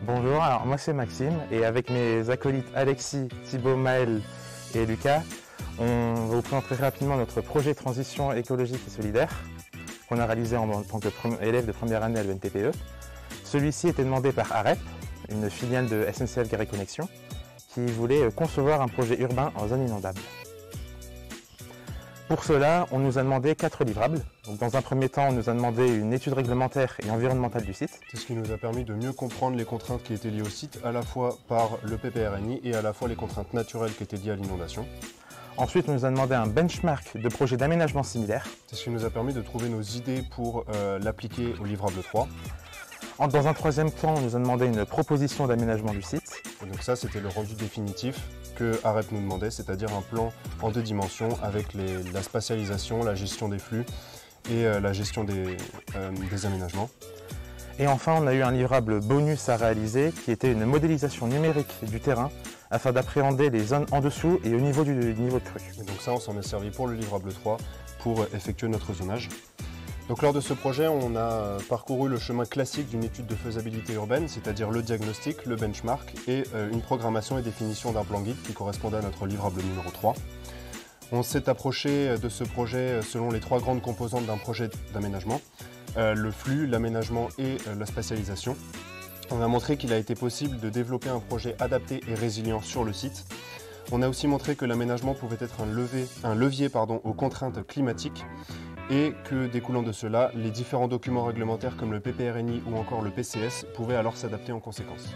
Bonjour, alors moi c'est Maxime et avec mes acolytes Alexis, Thibaut, Maël et Lucas, on va vous présenter rapidement notre projet transition écologique et solidaire qu'on a réalisé en tant qu'élève de première année à l'ENTPE. Celui-ci était demandé par AREP, une filiale de SNCF Gare et Connexion, qui voulait concevoir un projet urbain en zone inondable. Pour cela, on nous a demandé 4 livrables. Donc, dans un premier temps, on nous a demandé une étude réglementaire et environnementale du site. C'est ce qui nous a permis de mieux comprendre les contraintes qui étaient liées au site, à la fois par le PPRNI et à la fois les contraintes naturelles qui étaient liées à l'inondation. Ensuite, on nous a demandé un benchmark de projets d'aménagement similaires. C'est ce qui nous a permis de trouver nos idées pour l'appliquer au livrable 3. Dans un troisième temps, on nous a demandé une proposition d'aménagement du site. Et donc ça, c'était le rendu définitif que AREP nous demandait, c'est-à-dire un plan en 2 dimensions avec la spatialisation, la gestion des flux et la gestion des aménagements. Et enfin, on a eu un livrable bonus à réaliser qui était une modélisation numérique du terrain afin d'appréhender les zones en dessous et au niveau du niveau de crue. Et donc ça, on s'en est servi pour le livrable 3 pour effectuer notre zonage. Donc lors de ce projet, on a parcouru le chemin classique d'une étude de faisabilité urbaine, c'est-à-dire le diagnostic, le benchmark et une programmation et définition d'un plan guide qui correspondait à notre livrable numéro 3. On s'est approché de ce projet selon les 3 grandes composantes d'un projet d'aménagement, le flux, l'aménagement et la spatialisation. On a montré qu'il a été possible de développer un projet adapté et résilient sur le site. On a aussi montré que l'aménagement pouvait être un levier aux contraintes climatiques et que, découlant de cela, les différents documents réglementaires comme le PPRNI ou encore le PCS pouvaient alors s'adapter en conséquence.